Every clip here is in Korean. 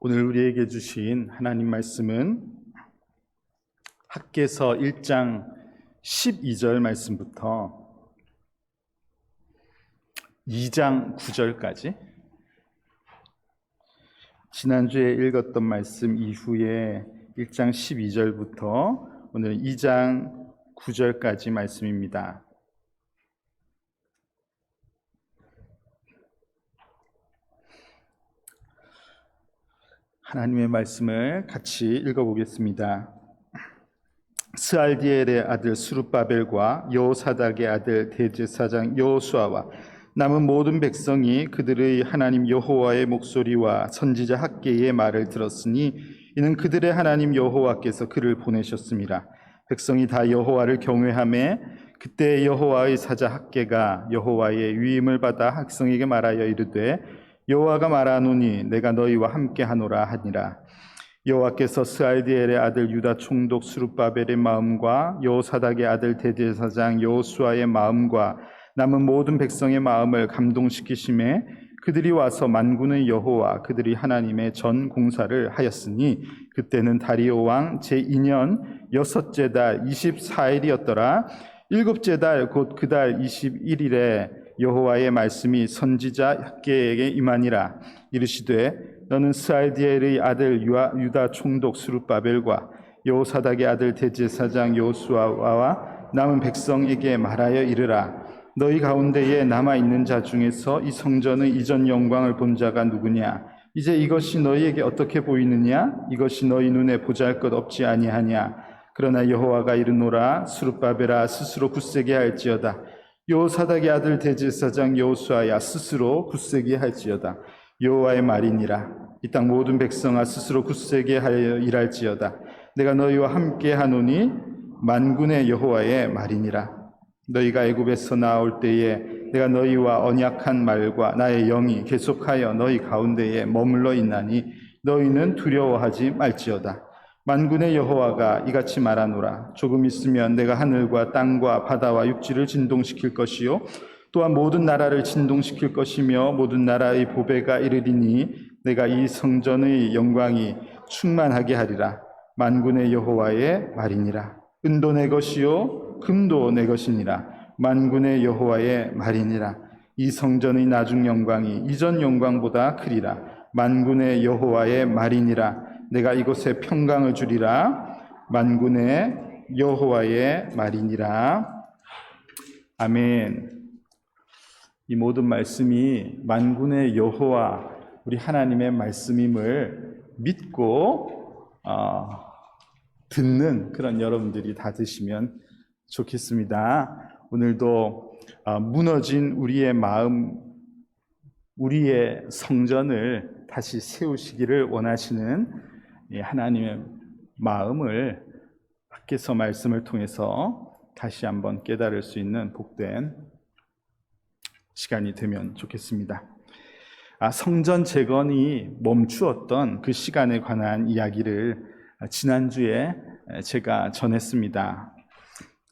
오늘 우리에게 주신 하나님 말씀은 학개서 1장 12절 말씀부터 2장 9절까지 지난주에 읽었던 말씀 이후에 1장 12절부터 오늘 2장 9절까지 말씀입니다. 하나님의 말씀을 같이 읽어보겠습니다. 스알디엘의 아들 스룹바벨과 여호사닥의 아들 대제사장 여호수아와 남은 모든 백성이 그들의 하나님 여호와의 목소리와 선지자 학개의 말을 들었으니 이는 그들의 하나님 여호와께서 그를 보내셨습니다. 백성이 다 여호와를 경외하매 그때 여호와의 사자 학개가 여호와의 위임을 받아 백성에게 말하여 이르되 여호와가 말하노니 내가 너희와 함께하노라 하니라. 여호와께서 스알디엘의 아들 유다 총독 스룹바벨의 마음과 여호사닥의 아들 대제사장 여호수아의 마음과 남은 모든 백성의 마음을 감동시키심에 그들이 와서 만군의 여호와 그들이 하나님의 전 공사를 하였으니 그때는 다리오 왕 제2년 여섯째 달 24일이었더라. 일곱째 달 곧 그 달 21일에 여호와의 말씀이 선지자 학개에게 임하니라. 이르시되 너는 스알디엘의 아들 유다 총독 스룹바벨과 여호사닥의 아들 대제사장 여호수아와 남은 백성에게 말하여 이르라. 너희 가운데에 남아있는 자 중에서 이 성전의 이전 영광을 본 자가 누구냐? 이제 이것이 너희에게 어떻게 보이느냐? 이것이 너희 눈에 보잘것 없지 아니하냐? 그러나 여호와가 이르노라. 스룹바벨아 스스로 굳세게 할지어다. 여호사닥의 아들 대제사장 여호수아야 스스로 굳세게 할지어다. 여호와의 말이니라. 이 땅 모든 백성아 스스로 굳세게 하여 일할지어다. 내가 너희와 함께 하노니 만군의 여호와의 말이니라. 너희가 애굽에서 나올 때에 내가 너희와 언약한 말과 나의 영이 계속하여 너희 가운데에 머물러 있나니 너희는 두려워하지 말지어다. 만군의 여호와가 이같이 말하노라. 조금 있으면 내가 하늘과 땅과 바다와 육지를 진동시킬 것이요 또한 모든 나라를 진동시킬 것이며 모든 나라의 보배가 이르리니 내가 이 성전의 영광이 충만하게 하리라. 만군의 여호와의 말이니라. 은도 내 것이요 금도 내 것이니라. 만군의 여호와의 말이니라. 이 성전의 나중 영광이 이전 영광보다 크리라. 만군의 여호와의 말이니라. 내가 이곳에 평강을 주리라. 만군의 여호와의 말이니라. 아멘. 이 모든 말씀이 만군의 여호와 우리 하나님의 말씀임을 믿고 듣는 그런 여러분들이 다 되시면 좋겠습니다. 오늘도 무너진 우리의 마음, 우리의 성전을 다시 세우시기를 원하시는 하나님의 마음을 학개서 말씀을 통해서 다시 한번 깨달을 수 있는 복된 시간이 되면 좋겠습니다. 성전 재건이 멈추었던 그 시간에 관한 이야기를 지난주에 제가 전했습니다.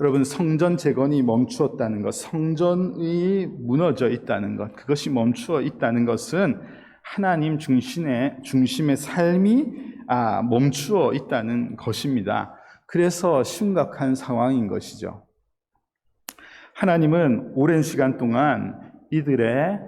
여러분, 성전 재건이 멈추었다는 것, 성전이 무너져 있다는 것, 그것이 멈추어 있다는 것은 하나님 중심의 삶이 멈추어 있다는 것입니다. 그래서 심각한 상황인 것이죠. 하나님은 오랜 시간 동안 이들의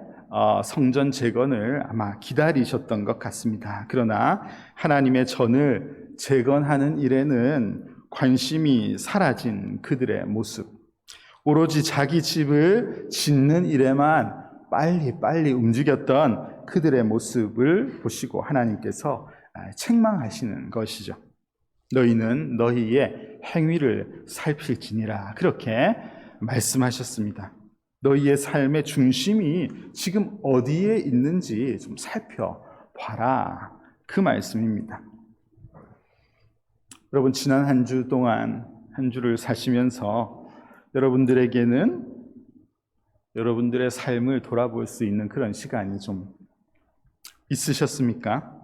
성전 재건을 아마 기다리셨던 것 같습니다. 그러나 하나님의 전을 재건하는 일에는 관심이 사라진 그들의 모습, 오로지 자기 집을 짓는 일에만 빨리 움직였던 그들의 모습을 보시고 하나님께서 책망하시는 것이죠. 너희는 너희의 행위를 살필지니라. 그렇게 말씀하셨습니다. 너희의 삶의 중심이 지금 어디에 있는지 좀 살펴봐라. 그 말씀입니다. 여러분, 지난 한 주 동안 한 주를 사시면서 여러분들에게는 여러분들의 삶을 돌아볼 수 있는 그런 시간이 좀 있으셨습니까?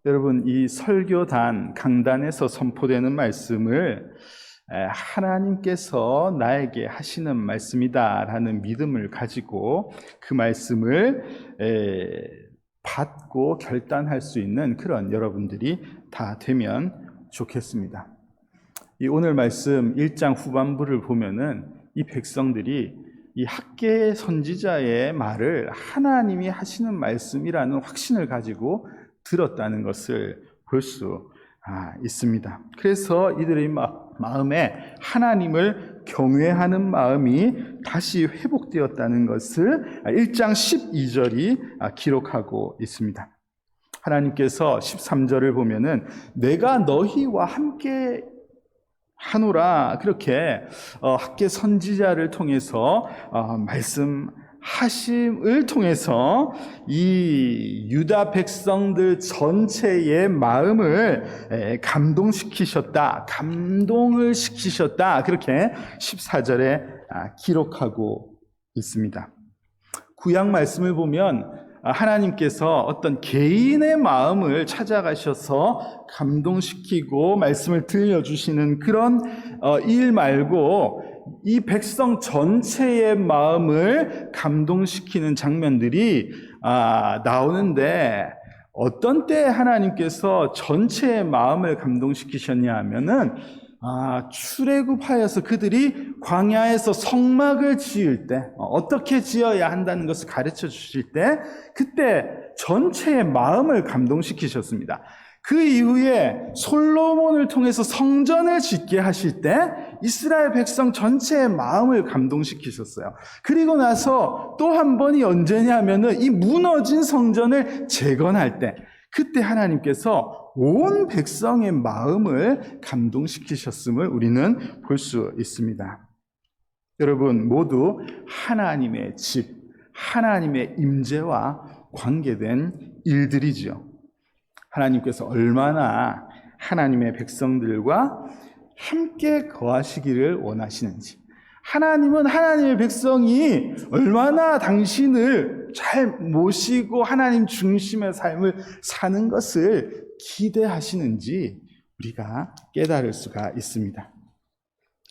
여러분, 이 설교단, 강단에서 선포되는 말씀을 하나님께서 나에게 하시는 말씀이다라는 믿음을 가지고 그 말씀을 받고 결단할 수 있는 그런 여러분들이 다 되면 좋겠습니다. 이 오늘 말씀 1장 후반부를 보면은 이 백성들이 이 학개 선지자의 말을 하나님이 하시는 말씀이라는 확신을 가지고 들었다는 것을 볼 수 있습니다. 그래서 이들의 마음에 하나님을 경외하는 마음이 다시 회복되었다는 것을 1장 12절이 기록하고 있습니다. 하나님께서 13절을 보면은 내가 너희와 함께 하노라 그렇게 학개 선지자를 통해서 말씀하심을 통해서 이 유다 백성들 전체의 마음을 감동을 시키셨다 그렇게 14절에 기록하고 있습니다. 구약 말씀을 보면 하나님께서 어떤 개인의 마음을 찾아가셔서 감동시키고 말씀을 들려주시는 그런 일 말고 이 백성 전체의 마음을 감동시키는 장면들이 나오는데 어떤 때 하나님께서 전체의 마음을 감동시키셨냐 하면은 출애굽하여서 그들이 광야에서 성막을 지을 때 어떻게 지어야 한다는 것을 가르쳐 주실 때 그때 전체의 마음을 감동시키셨습니다. 그 이후에 솔로몬을 통해서 성전을 짓게 하실 때 이스라엘 백성 전체의 마음을 감동시키셨어요. 그리고 나서 또 한 번이 언제냐면은 이 무너진 성전을 재건할 때 그때 하나님께서 온 백성의 마음을 감동시키셨음을 우리는 볼 수 있습니다. 여러분 모두 하나님의 집, 하나님의 임재와 관계된 일들이지요. 하나님께서 얼마나 하나님의 백성들과 함께 거하시기를 원하시는지, 하나님은 하나님의 백성이 얼마나 당신을 잘 모시고 하나님 중심의 삶을 사는 것을 기대하시는지 우리가 깨달을 수가 있습니다.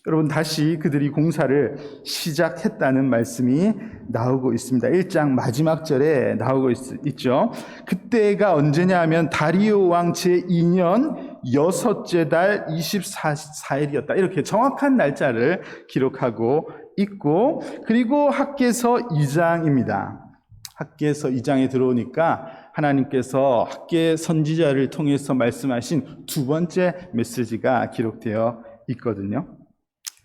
여러분 다시 그들이 공사를 시작했다는 말씀이 나오고 있습니다. 1장 마지막 절에 나오고 있죠. 그때가 언제냐 하면 다리오 왕 제2년 6째 달 24일이었다. 이렇게 정확한 날짜를 기록하고 있고, 그리고 학개서 2장입니다. 학개서 2장에 들어오니까 하나님께서 학개 선지자를 통해서 말씀하신 두 번째 메시지가 기록되어 있거든요.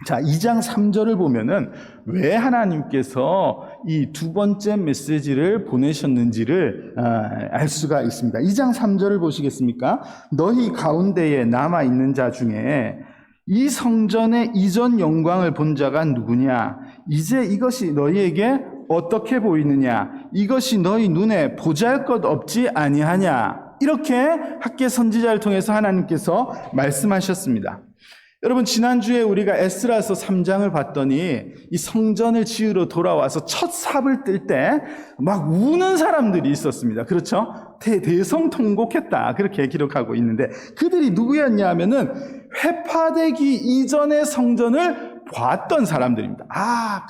자, 2장 3절을 보면은 왜 하나님께서 이 두 번째 메시지를 보내셨는지를 알 수가 있습니다. 2장 3절을 보시겠습니까? 너희 가운데에 남아있는 자 중에 이 성전의 이전 영광을 본 자가 누구냐? 이제 이것이 너희에게 어떻게 보이느냐? 이것이 너희 눈에 보잘것없지 아니하냐? 이렇게 학개 선지자를 통해서 하나님께서 말씀하셨습니다. 여러분 지난주에 우리가 에스라서 3장을 봤더니 이 성전을 지으러 돌아와서 첫 삽을 뜰 때 막 우는 사람들이 있었습니다. 그렇죠? 대성통곡했다 그렇게 기록하고 있는데 그들이 누구였냐 하면은 회파되기 이전의 성전을 봤던 사람들입니다.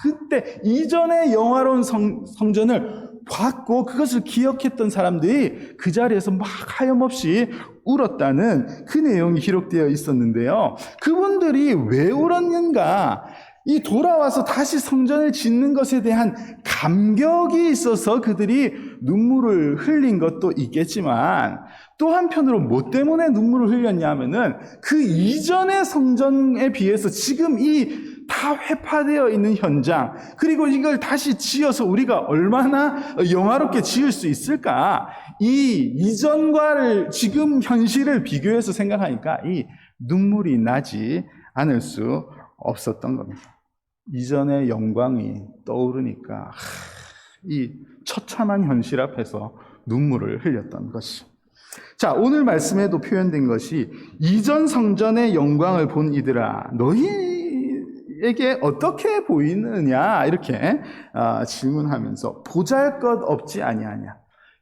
그때 이전의 영화로운 성전을 봤고 그것을 기억했던 사람들이 그 자리에서 막 하염없이 울었다는 그 내용이 기록되어 있었는데요. 그분들이 왜 울었는가? 이 돌아와서 다시 성전을 짓는 것에 대한 감격이 있어서 그들이 눈물을 흘린 것도 있겠지만 또 한편으로 뭐 때문에 눈물을 흘렸냐 하면은 그 이전의 성전에 비해서 지금 이 다 회파되어 있는 현장, 그리고 이걸 다시 지어서 우리가 얼마나 영화롭게 지을 수 있을까? 이 이전과를 지금 현실을 비교해서 생각하니까 이 눈물이 나지 않을 수 없었던 겁니다. 이전의 영광이 떠오르니까 이 처참한 현실 앞에서 눈물을 흘렸던 것이. 자, 오늘 말씀에도 표현된 것이 이전 성전의 영광을 본 이들아 너희에게 어떻게 보이느냐 이렇게 질문하면서 보잘것없지 아니하냐.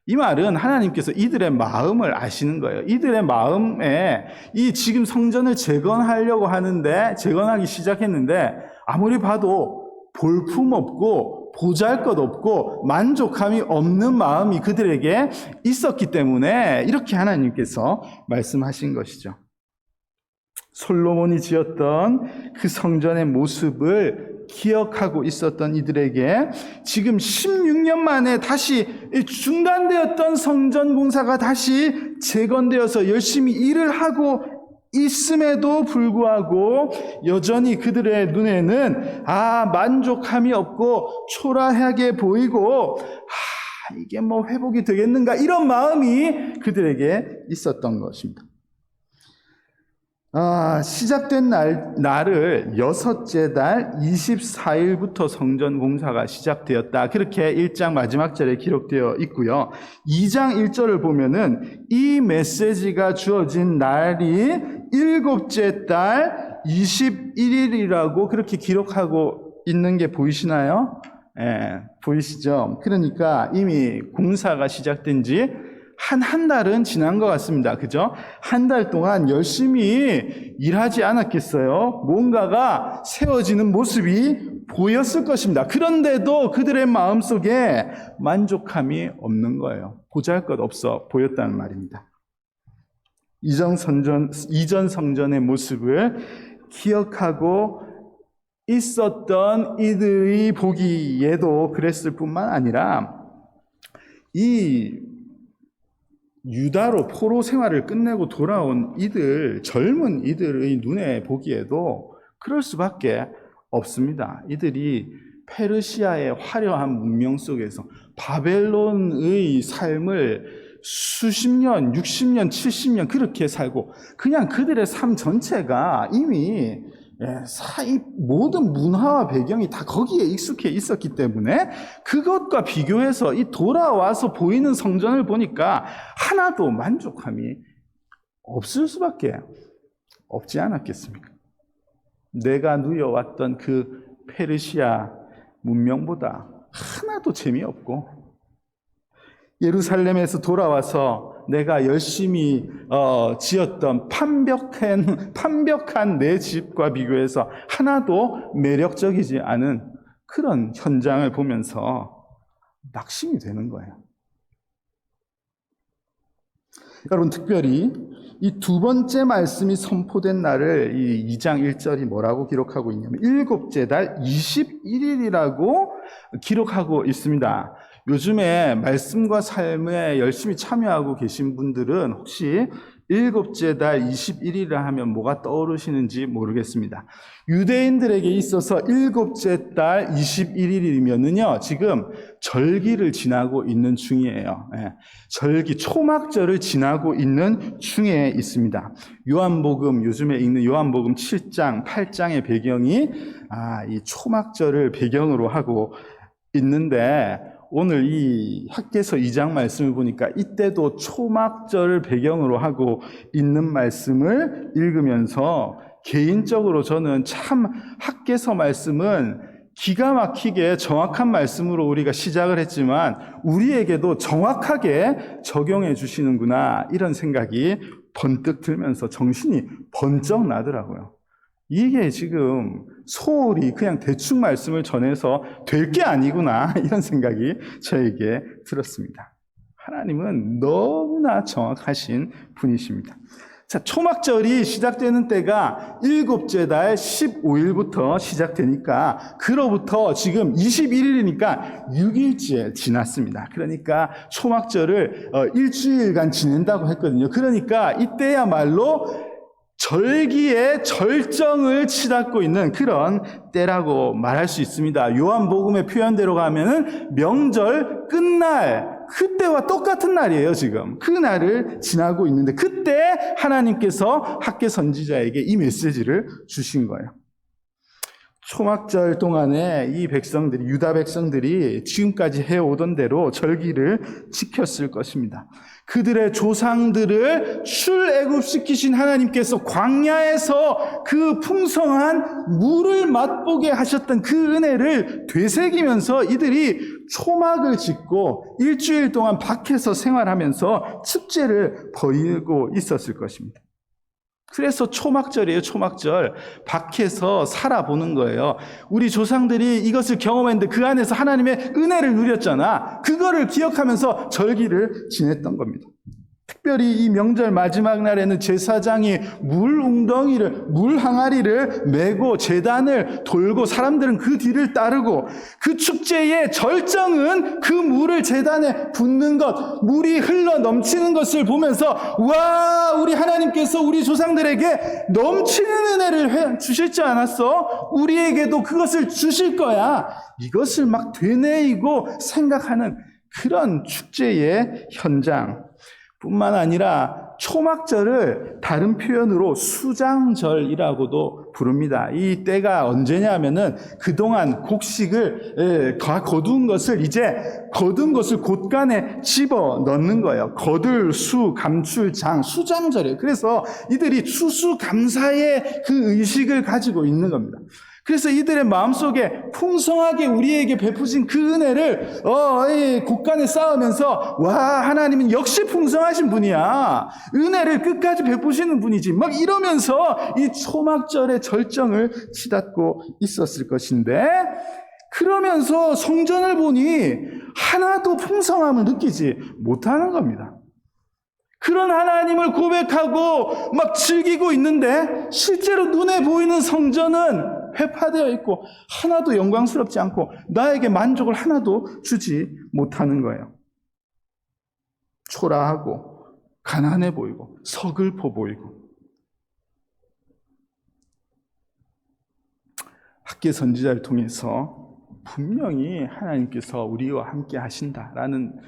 이 말은 하나님께서 이들의 마음을 아시는 거예요. 이들의 마음에 이 지금 성전을 재건하려고 하는데 재건하기 시작했는데 아무리 봐도 볼품없고 보잘것없고 만족함이 없는 마음이 그들에게 있었기 때문에 이렇게 하나님께서 말씀하신 것이죠. 솔로몬이 지었던 그 성전의 모습을 기억하고 있었던 이들에게 지금 16년 만에 다시 중단되었던 성전 공사가 다시 재건되어서 열심히 일을 하고 있음에도 불구하고 여전히 그들의 눈에는 만족함이 없고 초라하게 보이고 이게 뭐 회복이 되겠는가 이런 마음이 그들에게 있었던 것입니다. 시작된 날을 6째 달 24일부터 성전 공사가 시작되었다. 그렇게 1장 마지막 절에 기록되어 있고요. 2장 1절을 보면은 이 메시지가 주어진 날이 7째 달 21일이라고 그렇게 기록하고 있는 게 보이시나요? 보이시죠? 그러니까 이미 공사가 시작된 지 한 달은 지난 것 같습니다. 그죠? 한 달 동안 열심히 일하지 않았겠어요? 뭔가가 세워지는 모습이 보였을 것입니다. 그런데도 그들의 마음속에 만족함이 없는 거예요. 보잘것없어 보였다는 말입니다. 이전 성전의 모습을 기억하고 있었던 이들이 보기에도 그랬을 뿐만 아니라 이 유다로 포로 생활을 끝내고 돌아온 젊은 이들의 눈에 보기에도 그럴 수밖에 없습니다. 이들이 페르시아의 화려한 문명 속에서 바벨론의 삶을 수십 년, 60년, 70년 그렇게 살고 그냥 그들의 삶 전체가 이미 모든 문화와 배경이 다 거기에 익숙해 있었기 때문에 그것과 비교해서 이 돌아와서 보이는 성전을 보니까 하나도 만족함이 없을 수밖에 없지 않았겠습니까? 내가 누려왔던 그 페르시아 문명보다 하나도 재미없고 예루살렘에서 돌아와서 내가 열심히 지었던 판벽한 내 집과 비교해서 하나도 매력적이지 않은 그런 현장을 보면서 낙심이 되는 거예요. 여러분, 특별히 이 두 번째 말씀이 선포된 날을 이 2장 1절이 뭐라고 기록하고 있냐면 7째 달 21일이라고 기록하고 있습니다. 요즘에 말씀과 삶에 열심히 참여하고 계신 분들은 혹시 7째 달 21일이라 하면 뭐가 떠오르시는지 모르겠습니다. 유대인들에게 있어서 7째 달 21일이면은요, 지금 절기를 지나고 있는 중이에요. 절기, 초막절을 지나고 있는 중에 있습니다. 요즘에 읽는 요한복음 7장, 8장의 배경이 이 초막절을 배경으로 하고 있는데 오늘 이 학개서 2장 말씀을 보니까 이때도 초막절을 배경으로 하고 있는 말씀을 읽으면서 개인적으로 저는 참 학개서 말씀은 기가 막히게 정확한 말씀으로 우리가 시작을 했지만 우리에게도 정확하게 적용해 주시는구나 이런 생각이 번뜩 들면서 정신이 번쩍 나더라고요. 이게 지금 소홀히 그냥 대충 말씀을 전해서 될 게 아니구나 이런 생각이 저에게 들었습니다. 하나님은 너무나 정확하신 분이십니다. 자, 초막절이 시작되는 때가 7째 달 15일부터 시작되니까 그로부터 지금 21일이니까 6일째 지났습니다. 그러니까 초막절을 일주일간 지낸다고 했거든요. 그러니까 이때야말로 절기의 절정을 치닫고 있는 그런 때라고 말할 수 있습니다. 요한복음의 표현대로 가면은 명절 끝날 그때와 똑같은 날이에요. 지금 그 날을 지나고 있는데 그때 하나님께서 학개 선지자에게 이 메시지를 주신 거예요. 초막절 동안에 이 백성들이, 유다 백성들이 지금까지 해오던 대로 절기를 지켰을 것입니다. 그들의 조상들을 출애굽시키신 하나님께서 광야에서 그 풍성한 물을 맛보게 하셨던 그 은혜를 되새기면서 이들이 초막을 짓고 일주일 동안 밖에서 생활하면서 축제를 벌이고 있었을 것입니다. 그래서 초막절이에요, 초막절. 밖에서 살아보는 거예요. 우리 조상들이 이것을 경험했는데 그 안에서 하나님의 은혜를 누렸잖아. 그거를 기억하면서 절기를 지냈던 겁니다. 특별히 이 명절 마지막 날에는 제사장이 물 항아리를 메고 제단을 돌고 사람들은 그 뒤를 따르고 그 축제의 절정은 그 물을 제단에 붓는 것, 물이 흘러 넘치는 것을 보면서 와, 우리 하나님께서 우리 조상들에게 넘치는 은혜를 주실지 않았어? 우리에게도 그것을 주실 거야. 이것을 막 되뇌이고 생각하는 그런 축제의 현장. 뿐만 아니라 초막절을 다른 표현으로 수장절이라고도 부릅니다. 이 때가 언제냐면은 그동안 곡식을 거둔 것을 이제 거둔 것을 곳간에 집어 넣는 거예요. 거둘, 수, 감출, 장, 수장절이에요. 그래서 이들이 추수감사의 그 의식을 가지고 있는 겁니다. 그래서 이들의 마음속에 풍성하게 우리에게 베푸신 그 은혜를 곳간에 쌓으면서 와, 하나님은 역시 풍성하신 분이야. 은혜를 끝까지 베푸시는 분이지. 막 이러면서 이 초막절의 절정을 치닫고 있었을 것인데, 그러면서 성전을 보니 하나도 풍성함을 느끼지 못하는 겁니다. 그런 하나님을 고백하고 막 즐기고 있는데 실제로 눈에 보이는 성전은 회파되어 있고 하나도 영광스럽지 않고 나에게 만족을 하나도 주지 못하는 거예요. 초라하고 가난해 보이고 서글퍼 보이고. 학계 선지자를 통해서 분명히 하나님께서 우리와 함께 하신다라는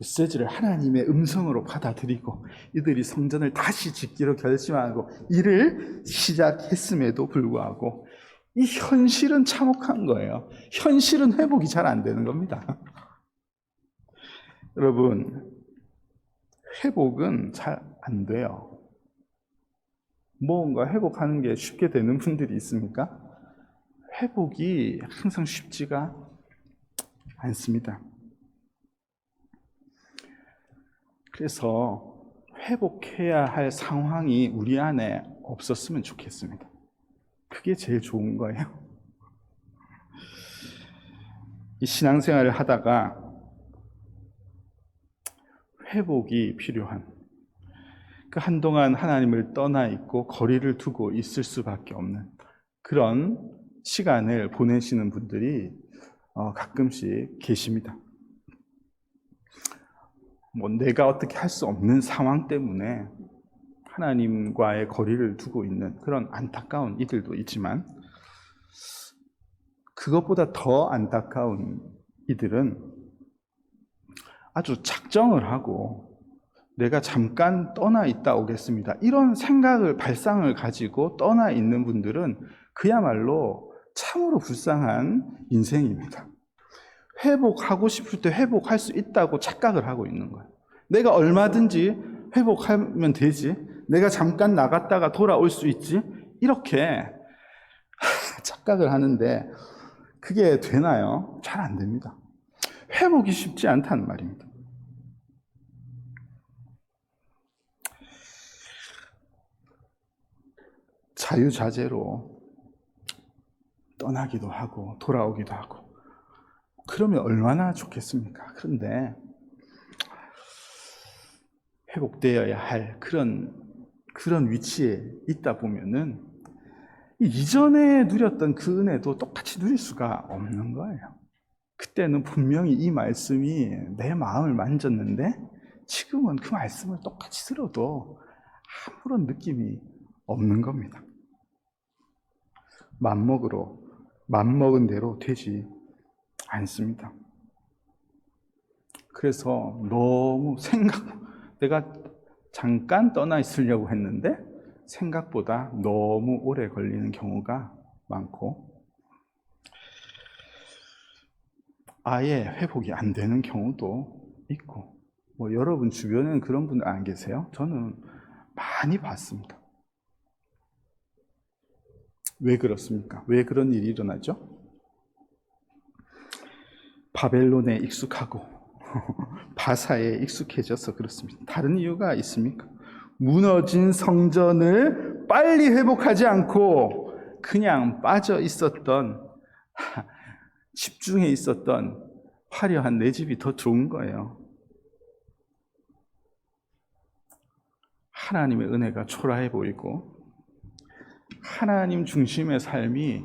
메시지를 하나님의 음성으로 받아들이고 이들이 성전을 다시 짓기로 결심하고 일을 시작했음에도 불구하고 이 현실은 참혹한 거예요. 현실은 회복이 잘 안 되는 겁니다. 여러분, 회복은 잘 안 돼요. 뭔가 회복하는 게 쉽게 되는 분들이 있습니까? 회복이 항상 쉽지가 않습니다. 그래서 회복해야 할 상황이 우리 안에 없었으면 좋겠습니다. 그게 제일 좋은 거예요. 이 신앙생활을 하다가 회복이 필요한, 그 한동안 하나님을 떠나 있고 거리를 두고 있을 수밖에 없는 그런 시간을 보내시는 분들이 가끔씩 계십니다. 내가 어떻게 할 수 없는 상황 때문에 하나님과의 거리를 두고 있는 그런 안타까운 이들도 있지만, 그것보다 더 안타까운 이들은 아주 작정을 하고 내가 잠깐 떠나 있다 오겠습니다, 이런 생각을, 발상을 가지고 떠나 있는 분들은 그야말로 참으로 불쌍한 인생입니다. 회복하고 싶을 때 회복할 수 있다고 착각을 하고 있는 거예요. 내가 얼마든지 회복하면 되지, 내가 잠깐 나갔다가 돌아올 수 있지, 이렇게 착각을 하는데 그게 되나요? 잘 안 됩니다. 회복이 쉽지 않다는 말입니다. 자유자재로 떠나기도 하고 돌아오기도 하고 그러면 얼마나 좋겠습니까? 그런데 회복되어야 할 그런 위치에 있다 보면은 이전에 누렸던 그 은혜도 똑같이 누릴 수가 없는 거예요. 그때는 분명히 이 말씀이 내 마음을 만졌는데 지금은 그 말씀을 똑같이 들어도 아무런 느낌이 없는 겁니다. 맘먹은 대로 되지 않습니다. 그래서 너무 내가 잠깐 떠나 있으려고 했는데 생각보다 너무 오래 걸리는 경우가 많고, 아예 회복이 안 되는 경우도 있고, 여러분 주변에는 그런 분들 안 계세요? 저는 많이 봤습니다. 왜 그렇습니까? 왜 그런 일이 일어나죠? 바벨론에 익숙하고 바사에 익숙해져서 그렇습니다. 다른 이유가 있습니까? 무너진 성전을 빨리 회복하지 않고 그냥 빠져 있었던, 집중해 있었던 화려한 내 집이 더 좋은 거예요. 하나님의 은혜가 초라해 보이고 하나님 중심의 삶이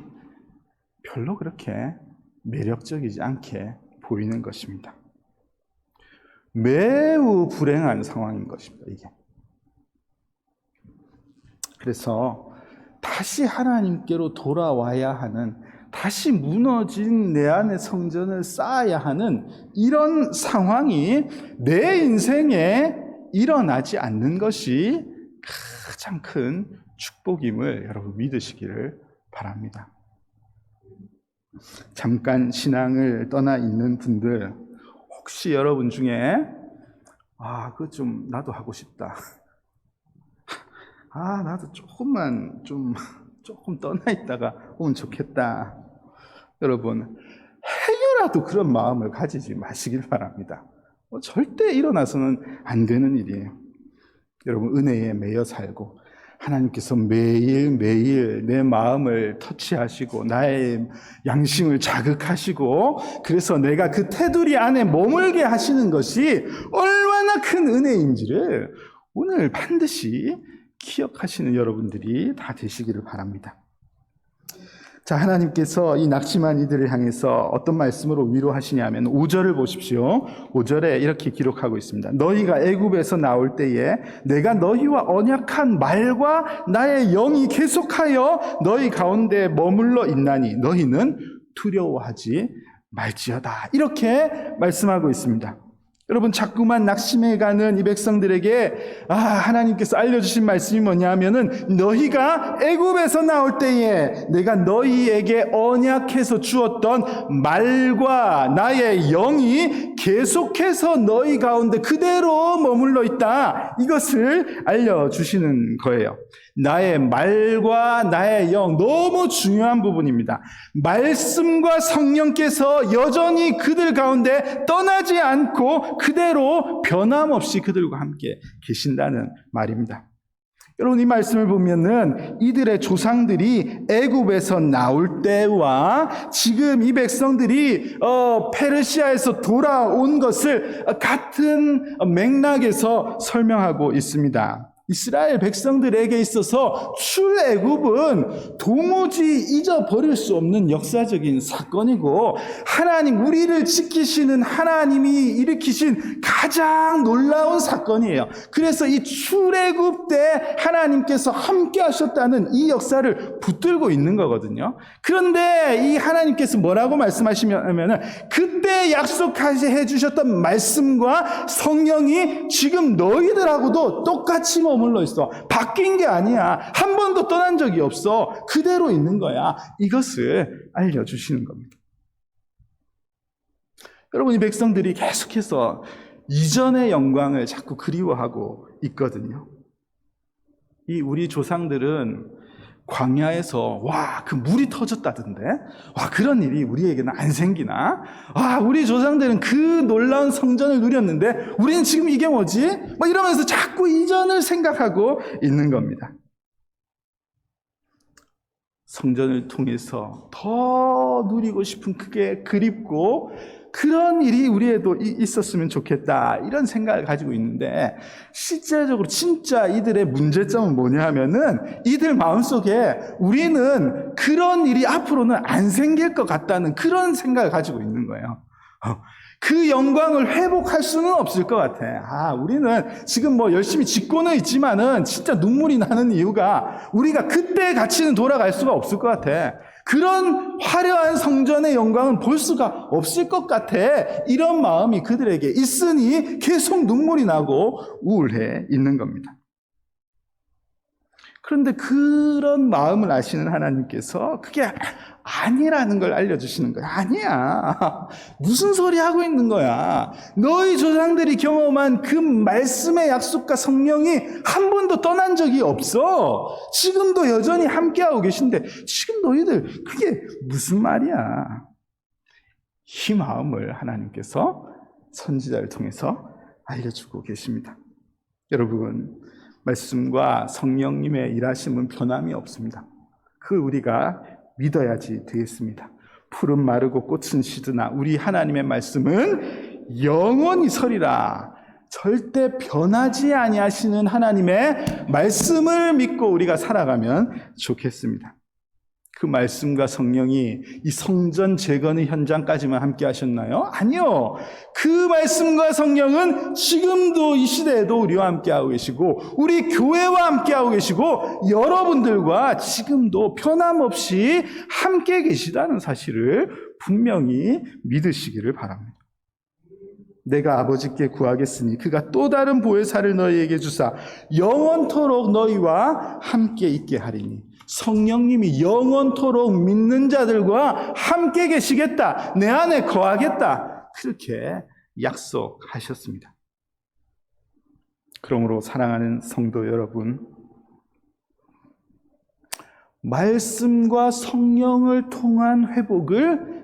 별로 그렇게 매력적이지 않게 보이는 것입니다. 매우 불행한 상황인 것입니다, 이게. 그래서 다시 하나님께로 돌아와야 하는, 다시 무너진 내 안의 성전을 쌓아야 하는 이런 상황이 내 인생에 일어나지 않는 것이 가장 큰 축복임을 여러분 믿으시기를 바랍니다. 잠깐 신앙을 떠나 있는 분들, 혹시 여러분 중에 그거 좀 나도 하고 싶다, 나도 조금 떠나 있다가 오면 좋겠다, 여러분 행여라도 그런 마음을 가지지 마시길 바랍니다. 절대 일어나서는 안 되는 일이에요. 여러분 은혜에 매여 살고 하나님께서 매일매일 내 마음을 터치하시고 나의 양심을 자극하시고, 그래서 내가 그 테두리 안에 머물게 하시는 것이 얼마나 큰 은혜인지를 오늘 반드시 기억하시는 여러분들이 다 되시기를 바랍니다. 자, 하나님께서 이 낙심한 이들을 향해서 어떤 말씀으로 위로하시냐면 5절을 보십시오. 5절에 이렇게 기록하고 있습니다. 너희가 애굽에서 나올 때에 내가 너희와 언약한 말과 나의 영이 계속하여 너희 가운데 머물러 있나니 너희는 두려워하지 말지어다. 이렇게 말씀하고 있습니다. 여러분, 자꾸만 낙심해가는 이 백성들에게 하나님께서 알려주신 말씀이 뭐냐 하면은, 너희가 애굽에서 나올 때에 내가 너희에게 언약해서 주었던 말과 나의 영이 계속해서 너희 가운데 그대로 머물러 있다, 이것을 알려주시는 거예요. 나의 말과 나의 영, 너무 중요한 부분입니다. 말씀과 성령께서 여전히 그들 가운데 떠나지 않고 그대로 변함없이 그들과 함께 계신다는 말입니다. 여러분, 이 말씀을 보면은 이들의 조상들이 애굽에서 나올 때와 지금 이 백성들이 페르시아에서 돌아온 것을 같은 맥락에서 설명하고 있습니다. 이스라엘 백성들에게 있어서 출애굽은 도무지 잊어버릴 수 없는 역사적인 사건이고, 하나님, 우리를 지키시는 하나님이 일으키신 가장 놀라운 사건이에요. 그래서 이 출애굽 때 하나님께서 함께 하셨다는 이 역사를 붙들고 있는 거거든요. 그런데 이 하나님께서 뭐라고 말씀하시냐면, 그때 약속해 주셨던 말씀과 성령이 지금 너희들하고도 똑같이 머물러 있어. 바뀐 게 아니야. 한 번도 떠난 적이 없어. 그대로 있는 거야. 이것을 알려주시는 겁니다. 여러분, 이 백성들이 계속해서 이전의 영광을 자꾸 그리워하고 있거든요. 이 우리 조상들은 광야에서 그 물이 터졌다던데, 그런 일이 우리에게는 안 생기나? 우리 조상들은 그 놀라운 성전을 누렸는데 우리는 지금 이게 뭐지? 이러면서 자꾸 이전을 생각하고 있는 겁니다. 성전을 통해서 더 누리고 싶은, 그게 그립고 그런 일이 우리에도 있었으면 좋겠다, 이런 생각을 가지고 있는데, 실제적으로 진짜 이들의 문제점은 뭐냐 하면은, 이들 마음속에 우리는 그런 일이 앞으로는 안 생길 것 같다는 그런 생각을 가지고 있는 거예요. 그 영광을 회복할 수는 없을 것 같아. 우리는 지금 열심히 짓고는 있지만은 진짜 눈물이 나는 이유가, 우리가 그때의 가치는 돌아갈 수가 없을 것 같아. 그런 화려한 성전의 영광은 볼 수가 없을 것 같아. 이런 마음이 그들에게 있으니 계속 눈물이 나고 우울해 있는 겁니다. 그런데 그런 마음을 아시는 하나님께서 그게 아니라는 걸 알려주시는 거야. 아니야. 무슨 소리 하고 있는 거야. 너희 조상들이 경험한 그 말씀의 약속과 성령이 한 번도 떠난 적이 없어. 지금도 여전히 함께하고 계신데 지금 너희들 그게 무슨 말이야. 이 마음을 하나님께서 선지자를 통해서 알려주고 계십니다. 여러분, 말씀과 성령님의 일하심은 변함이 없습니다. 그 우리가 믿어야지 되겠습니다. 풀은 마르고 꽃은 시드나 우리 하나님의 말씀은 영원히 서리라. 절대 변하지 아니하시는 하나님의 말씀을 믿고 우리가 살아가면 좋겠습니다. 그 말씀과 성령이 이 성전 재건의 현장까지만 함께 하셨나요? 아니요. 그 말씀과 성령은 지금도 이 시대에도 우리와 함께하고 계시고 우리 교회와 함께하고 계시고 여러분들과 지금도 변함없이 함께 계시다는 사실을 분명히 믿으시기를 바랍니다. 내가 아버지께 구하겠으니 그가 또 다른 보혜사를 너희에게 주사 영원토록 너희와 함께 있게 하리니 성령님이 영원토록 믿는 자들과 함께 계시겠다. 내 안에 거하겠다. 그렇게 약속하셨습니다. 그러므로 사랑하는 성도 여러분, 말씀과 성령을 통한 회복을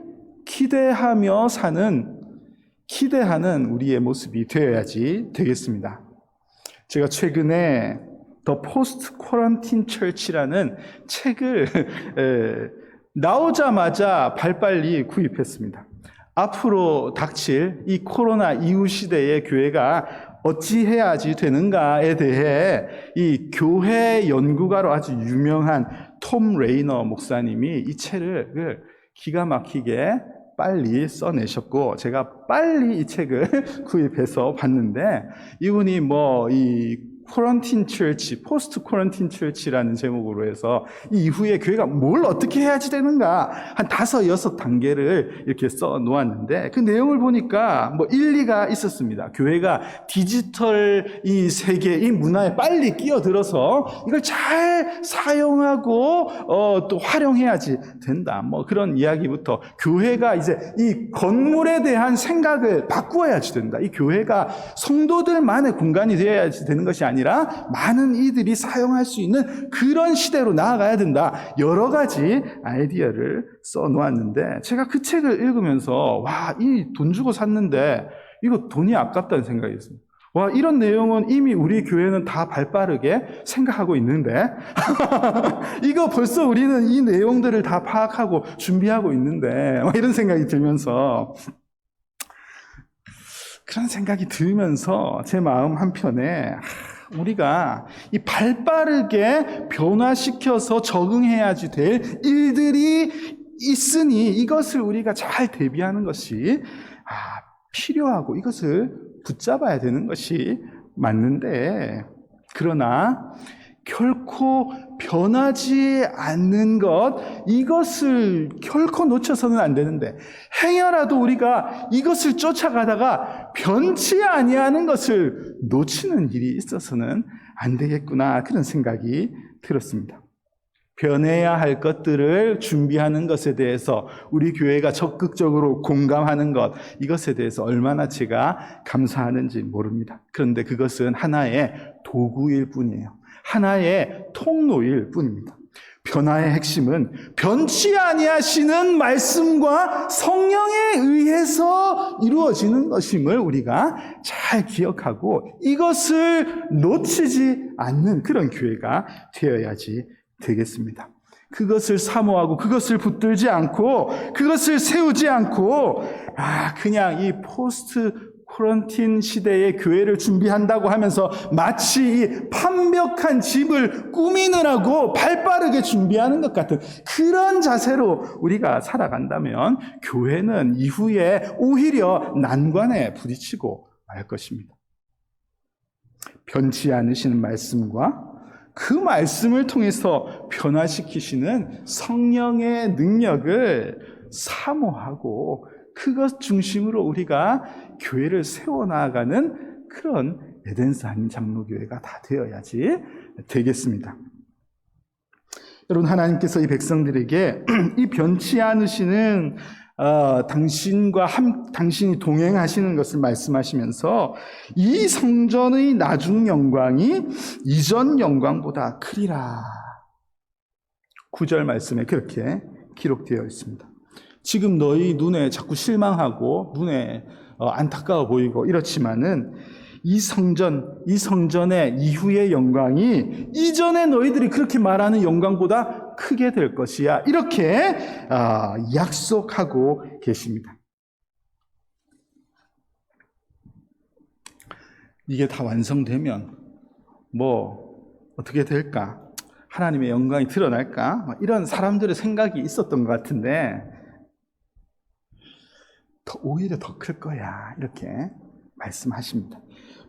기대하는 우리의 모습이 되어야지 되겠습니다. 제가 최근에 The Post Quarantine Church라는 책을 나오자마자 발빨리 구입했습니다. 앞으로 닥칠 이 코로나 이후 시대의 교회가 어찌해야지 되는가에 대해 이 교회 연구가로 아주 유명한 톰 레이너 목사님이 이 책을 기가 막히게 빨리 써내셨고 제가 빨리 이 책을 구입해서 봤는데 이분이 이 코런틴 처치, 포스트 코런틴 처치라는 제목으로 해서 이 이후에 교회가 뭘 어떻게 해야지 되는가 한 5, 6단계를 이렇게 써 놓았는데 그 내용을 보니까 일리가 있었습니다. 교회가 디지털 이 세계, 이 문화에 빨리 끼어들어서 이걸 잘 사용하고 또 활용해야지 된다. 그런 이야기부터 교회가 이제 이 건물에 대한 생각을 바꾸어야지 된다. 이 교회가 성도들만의 공간이 되어야지 되는 것이 아니라 많은 이들이 사용할 수 있는 그런 시대로 나아가야 된다. 여러 가지 아이디어를 써놓았는데 제가 그 책을 읽으면서 이 돈 주고 샀는데 이거 돈이 아깝다는 생각이 있어요. 이런 내용은 이미 우리 교회는 다 발빠르게 생각하고 있는데 이거 벌써 우리는 이 내용들을 다 파악하고 준비하고 있는데 이런 생각이 들면서 그런 생각이 들면서 제 마음 한편에 우리가 이 발빠르게 변화시켜서 적응해야지 될 일들이 있으니 이것을 우리가 잘 대비하는 것이 필요하고 이것을 붙잡아야 되는 것이 맞는데 그러나 결코 변하지 않는 것 이것을 결코 놓쳐서는 안 되는데 행여라도 우리가 이것을 쫓아가다가 변치 아니하는 것을 놓치는 일이 있어서는 안 되겠구나 그런 생각이 들었습니다. 변해야 할 것들을 준비하는 것에 대해서 우리 교회가 적극적으로 공감하는 것 이것에 대해서 얼마나 제가 감사하는지 모릅니다. 그런데 그것은 하나의 도구일 뿐이에요. 하나의 통로일 뿐입니다. 변화의 핵심은 변치 아니하시는 말씀과 성령에 의해서 이루어지는 것임을 우리가 잘 기억하고 이것을 놓치지 않는 그런 교회가 되어야지 되겠습니다. 그것을 사모하고 그것을 붙들지 않고 그것을 세우지 않고 그냥 이 포스트 코런틴 시대의 교회를 준비한다고 하면서 마치 이 완벽한 집을 꾸미느라고 발빠르게 준비하는 것 같은 그런 자세로 우리가 살아간다면 교회는 이후에 오히려 난관에 부딪히고 말 것입니다. 변치 않으시는 말씀과 그 말씀을 통해서 변화시키시는 성령의 능력을 사모하고 그것 중심으로 우리가 교회를 세워나가는 그런 에덴스 한인 장로교회가 다 되어야지 되겠습니다. 여러분 하나님께서 이 백성들에게 이 변치 않으시는 당신이 동행하시는 것을 말씀하시면서 이 성전의 나중 영광이 이전 영광보다 크리라 9절 말씀에 그렇게 기록되어 있습니다. 지금 너희 눈에 자꾸 실망하고 눈에 안타까워 보이고 이렇지만은 이 성전의 이후의 영광이 이전에 너희들이 그렇게 말하는 영광보다 크게 될 것이야. 이렇게 약속하고 계십니다. 이게 다 완성되면 어떻게 될까? 하나님의 영광이 드러날까? 이런 사람들의 생각이 있었던 것 같은데 오히려 더 클 거야. 이렇게 말씀하십니다.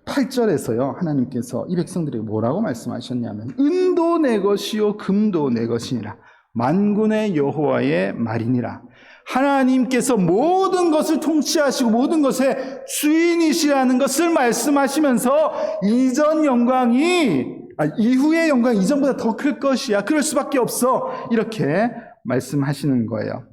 8절에서요, 하나님께서 이 백성들에게 뭐라고 말씀하셨냐면, 은도 내 것이요 금도 내 것이니라. 만군의 여호와의 말이니라. 하나님께서 모든 것을 통치하시고 모든 것의 주인이시라는 것을 말씀하시면서 이후의 영광이 이전보다 더 클 것이야. 그럴 수밖에 없어. 이렇게 말씀하시는 거예요.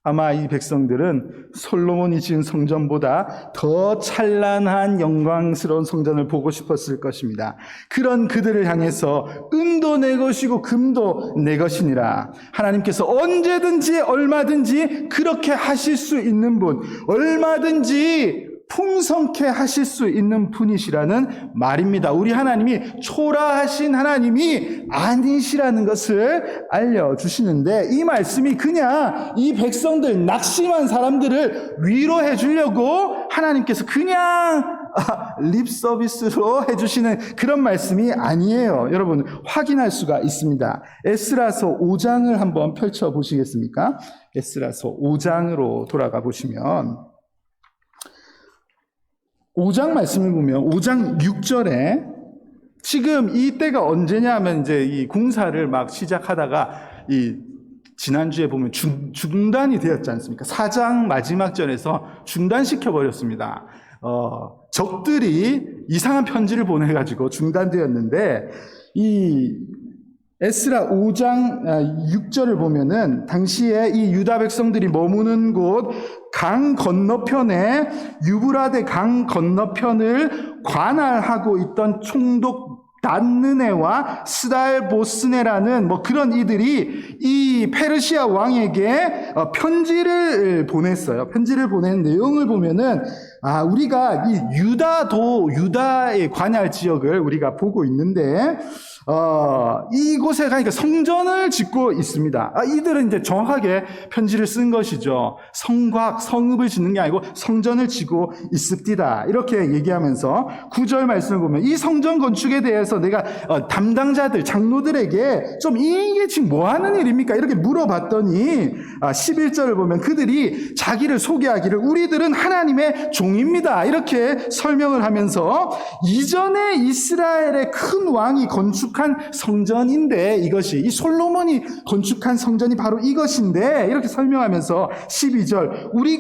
아마 이 백성들은 솔로몬이 지은 성전보다 더 찬란한 영광스러운 성전을 보고 싶었을 것입니다. 그런 그들을 향해서 은도 내 것이고 금도 내 것이니라. 하나님께서 언제든지 얼마든지 그렇게 하실 수 있는 분, 얼마든지 풍성케 하실 수 있는 분이시라는 말입니다. 우리 하나님이 초라하신 하나님이 아니시라는 것을 알려주시는데, 이 말씀이 그냥 이 백성들, 낙심한 사람들을 위로해 주려고 하나님께서 그냥 립 서비스로 해주시는 그런 말씀이 아니에요. 여러분, 확인할 수가 있습니다. 에스라서 5장을 한번 펼쳐보시겠습니까? 에스라서 5장으로 돌아가 보시면 5장 말씀을 보면 5장 6절에 지금 이때가 언제냐 하면 이제 이 공사를 막 시작하다가 지난주에 보면 중단이 되었지 않습니까? 4장 마지막 절에서 중단시켜 버렸습니다. 적들이 이상한 편지를 보내가지고 중단되었는데, 이 에스라 5장 6절을 보면은 당시에 이 유다 백성들이 머무는 곳 강 건너편에 유브라데 강 건너편을 관할하고 있던 총독 단느네와 스달보스네라는 그런 이들이 이 페르시아 왕에게 편지를 보냈어요. 편지를 보낸 내용을 보면은 우리가 이 유다의 관할 지역을 우리가 보고 있는데 이곳에 가니까 성전을 짓고 있습니다. 이들은 이제 정확하게 편지를 쓴 것이죠. 성읍을 짓는 게 아니고 성전을 짓고 있습니다. 이렇게 얘기하면서 9절 말씀을 보면 이 성전 건축에 대해서 내가 담당자들, 장로들에게 좀 이게 지금 뭐 하는 일입니까? 이렇게 물어봤더니 11절을 보면 그들이 자기를 소개하기를 우리들은 하나님의 종입니다. 이렇게 설명을 하면서 이전에 이스라엘의 큰 왕이 건축한 성전인데, 이것이 이 솔로몬이 건축한 성전이 바로 이것인데, 이렇게 설명하면서 12절 우리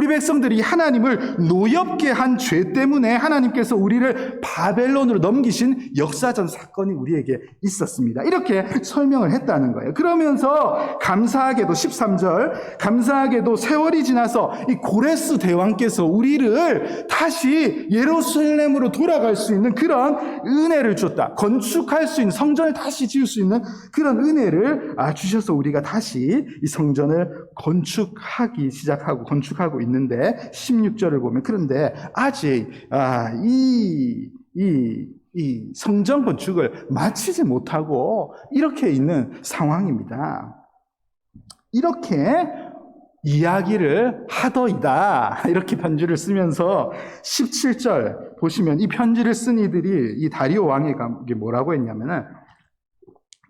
백성들이 하나님을 노엽게 한 죄 때문에 하나님께서 우리를 바벨론으로 넘기신 역사적 사건이 우리에게 있었습니다. 이렇게 설명을 했다는 거예요. 그러면서 감사하게도 13절 감사하게도 세월이 지나서 이 고레스 대왕께서 우리를 다시 예루살렘으로 돌아갈 수 있는 그런 은혜를 줬다. 건축할 수 있는, 성전을 다시 지을 수 있는 그런 은혜를 주셔서 우리가 다시 이 성전을 건축하기 시작하고 건축하고 있는데, 16절을 보면 그런데 아직 이 성전 건축을 마치지 못하고 이렇게 있는 상황입니다. 이렇게 이야기를 하더이다. 이렇게 편지를 쓰면서 17절 보시면 이 편지를 쓴 이들이 이 다리오 왕이 뭐라고 했냐면은,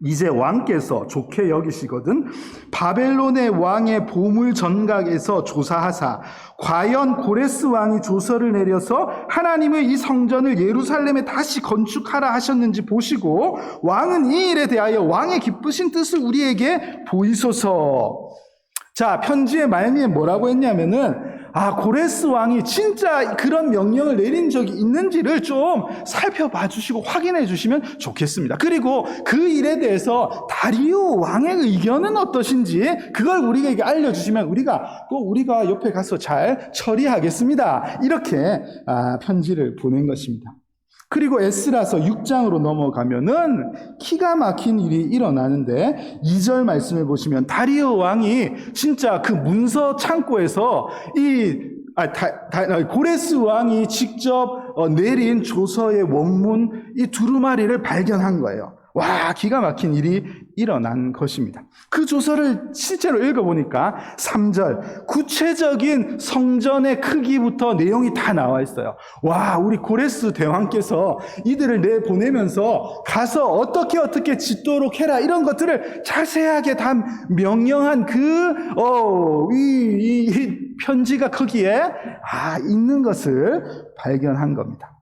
이제 왕께서 좋게 여기시거든 바벨론의 왕의 보물 전각에서 조사하사 과연 고레스 왕이 조서를 내려서 하나님의 이 성전을 예루살렘에 다시 건축하라 하셨는지 보시고 왕은 이 일에 대하여 왕의 기쁘신 뜻을 우리에게 보이소서. 자, 편지의 말미에 뭐라고 했냐면은 고레스 왕이 진짜 그런 명령을 내린 적이 있는지를 좀 살펴봐 주시고 확인해 주시면 좋겠습니다. 그리고 그 일에 대해서 다리오 왕의 의견은 어떠신지 그걸 우리에게 알려주시면 우리가 옆에 가서 잘 처리하겠습니다. 이렇게 편지를 보낸 것입니다. 그리고 에스라서 6장으로 넘어가면은 기가 막힌 일이 일어나는데, 2절 말씀을 보시면 다리오 왕이 진짜 그 문서 창고에서 이 고레스 왕이 직접 내린 조서의 원문 이 두루마리를 발견한 거예요. 와, 기가 막힌 일이 일어난 것입니다. 그 조서를 실제로 읽어보니까 3절 구체적인 성전의 크기부터 내용이 다 나와 있어요. 와, 우리 고레스 대왕께서 이들을 내보내면서 가서 어떻게 짓도록 해라, 이런 것들을 자세하게 다 명령한 이 편지가 거기에 있는 것을 발견한 겁니다.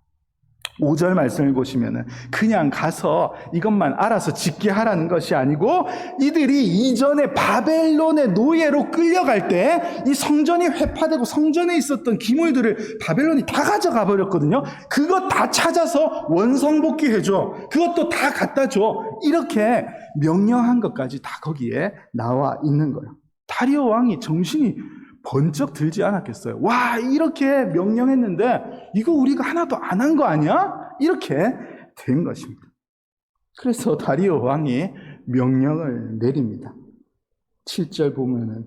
5절 말씀을 보시면은 그냥 가서 이것만 알아서 짓게 하라는 것이 아니고, 이들이 이전에 바벨론의 노예로 끌려갈 때 이 성전이 회파되고 성전에 있었던 기물들을 바벨론이 다 가져가 버렸거든요. 그것 다 찾아서 원상복귀해줘, 그것도 다 갖다 줘, 이렇게 명령한 것까지 다 거기에 나와 있는 거예요. 다리오 왕이 정신이 번쩍 들지 않았겠어요? 와, 이렇게 명령했는데 이거 우리가 하나도 안 한 거 아니야? 이렇게 된 것입니다. 그래서 다리오 왕이 명령을 내립니다. 7절 보면은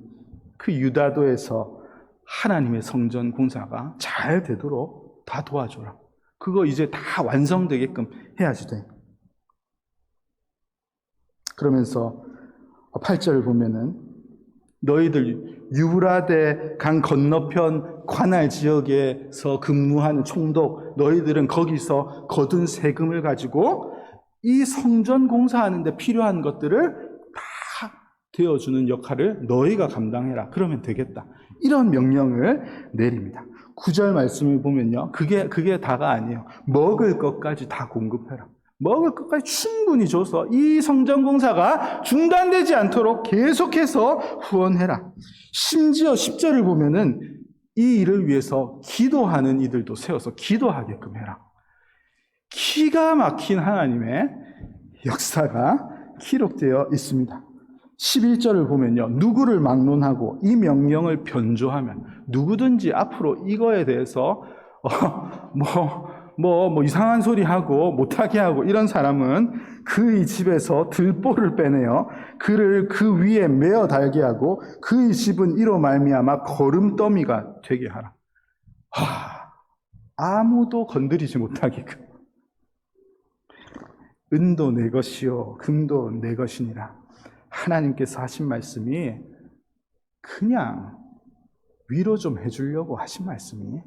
그 유다도에서 하나님의 성전 공사가 잘 되도록 다 도와줘라. 그거 이제 다 완성되게끔 해야지 돼. 그러면서 8절을 보면은 너희들 유브라데 강 건너편 관할 지역에서 근무하는 총독, 너희들은 거기서 거둔 세금을 가지고 이 성전 공사하는데 필요한 것들을 다 되어주는 역할을 너희가 감당해라. 그러면 되겠다. 이런 명령을 내립니다. 9절 말씀을 보면요, 그게 다가 아니에요. 먹을 것까지 다 공급해라. 먹을 것까지 충분히 줘서 이 성전 공사가 중단되지 않도록 계속해서 후원해라. 심지어 10절을 보면은 이 일을 위해서 기도하는 이들도 세워서 기도하게끔 해라. 기가 막힌 하나님의 역사가 기록되어 있습니다. 11절을 보면요, 누구를 막론하고 이 명령을 변조하면 누구든지 앞으로 이거에 대해서 이상한 소리 하고 못하게 하고 이런 사람은 그의 집에서 들보를 빼내어 그를 그 위에 메어 달게 하고 그의 집은 이로 말미암아 거름더미가 되게 하라. 아무도 건드리지 못하게끔. 은도 내 것이요 금도 내 것이니라. 하나님께서 하신 말씀이 그냥 위로 좀 해주려고 하신 말씀이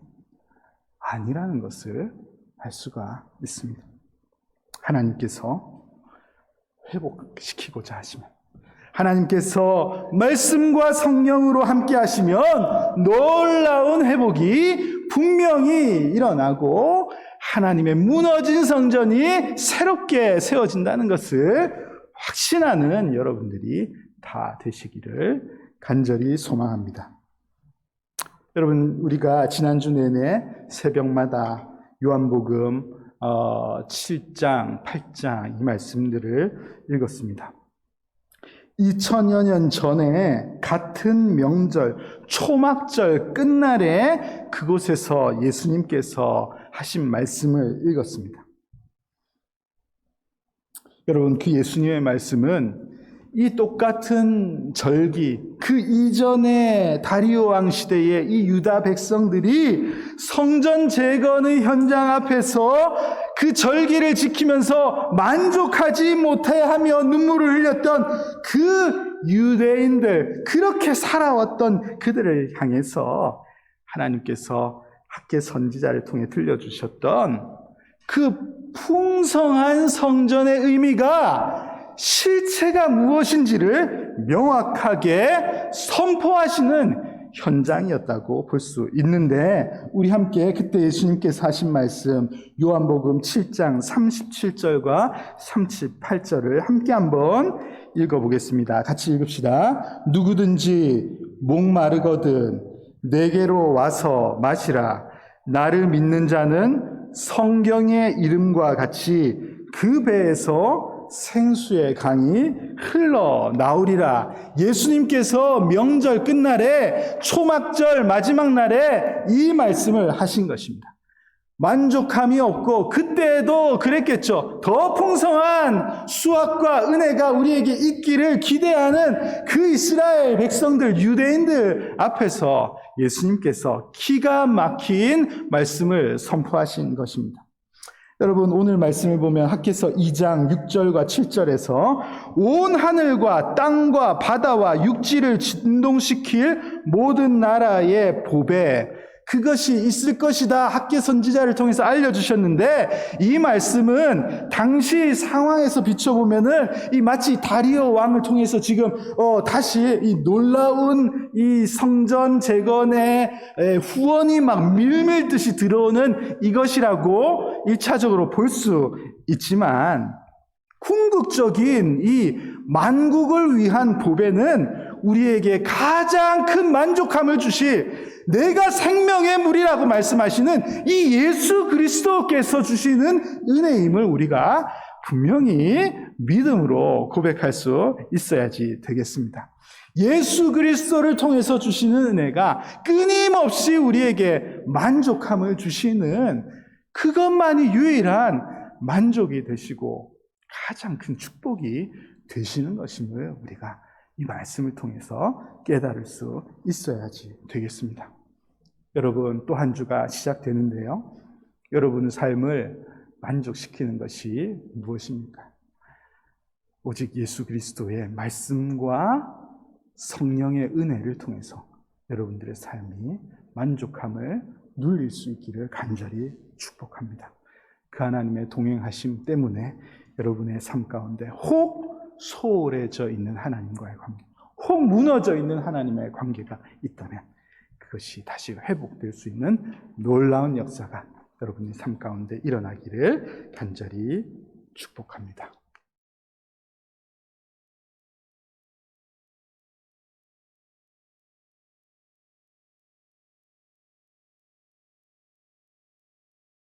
아니라는 것을 알 수가 있습니다. 하나님께서 회복시키고자 하시면, 하나님께서 말씀과 성령으로 함께 하시면 놀라운 회복이 분명히 일어나고 하나님의 무너진 성전이 새롭게 세워진다는 것을 확신하는 여러분들이 다 되시기를 간절히 소망합니다. 여러분, 우리가 지난주 내내 새벽마다 요한복음 7장, 8장 이 말씀들을 읽었습니다. 2000여 년 전에 같은 명절, 초막절 끝날에 그곳에서 예수님께서 하신 말씀을 읽었습니다. 여러분, 그 예수님의 말씀은 이 똑같은 절기, 그 이전의 다리오 왕 시대의 이 유다 백성들이 성전 재건의 현장 앞에서 그 절기를 지키면서 만족하지 못해하며 눈물을 흘렸던 그 유대인들, 그렇게 살아왔던 그들을 향해서 하나님께서 학계 선지자를 통해 들려주셨던 그 풍성한 성전의 의미가 실체가 무엇인지를 명확하게 선포하시는 현장이었다고 볼 수 있는데, 우리 함께 그때 예수님께서 하신 말씀 요한복음 7장 37절과 38절을 함께 한번 읽어보겠습니다. 같이 읽읍시다. 누구든지 목마르거든 내게로 와서 마시라. 나를 믿는 자는 성경의 이름과 같이 그 배에서 생수의 강이 흘러나오리라. 예수님께서 명절 끝날에, 초막절 마지막 날에 이 말씀을 하신 것입니다. 만족함이 없고 그때도 그랬겠죠. 더 풍성한 수확과 은혜가 우리에게 있기를 기대하는 그 이스라엘 백성들, 유대인들 앞에서 예수님께서 기가 막힌 말씀을 선포하신 것입니다. 여러분, 오늘 말씀을 보면 학개서 2장 6절과 7절에서 온 하늘과 땅과 바다와 육지를 진동시킬 모든 나라의 보배, 그것이 있을 것이다. 학개 선지자를 통해서 알려주셨는데, 이 말씀은 당시 상황에서 비춰보면은 이 마치 다리오 왕을 통해서 지금 다시 이 놀라운 이 성전 재건의 후원이 막 밀밀듯이 들어오는 이것이라고 1차적으로 볼 수 있지만, 궁극적인 이 만국을 위한 보배는 우리에게 가장 큰 만족함을 주실, 내가 생명의 물이라고 말씀하시는 이 예수 그리스도께서 주시는 은혜임을 우리가 분명히 믿음으로 고백할 수 있어야지 되겠습니다. 예수 그리스도를 통해서 주시는 은혜가 끊임없이 우리에게 만족함을 주시는, 그것만이 유일한 만족이 되시고 가장 큰 축복이 되시는 것임을 우리가 이 말씀을 통해서 깨달을 수 있어야지 되겠습니다. 여러분, 또 한 주가 시작되는데요. 여러분의 삶을 만족시키는 것이 무엇입니까? 오직 예수 그리스도의 말씀과 성령의 은혜를 통해서 여러분들의 삶이 만족함을 누릴 수 있기를 간절히 축복합니다. 그 하나님의 동행하심 때문에 여러분의 삶 가운데 혹 소홀해져 있는 하나님과의 관계, 혹 무너져 있는 하나님의 관계가 있다면 그것이 다시 회복될 수 있는 놀라운 역사가 여러분의 삶 가운데 일어나기를 간절히 축복합니다.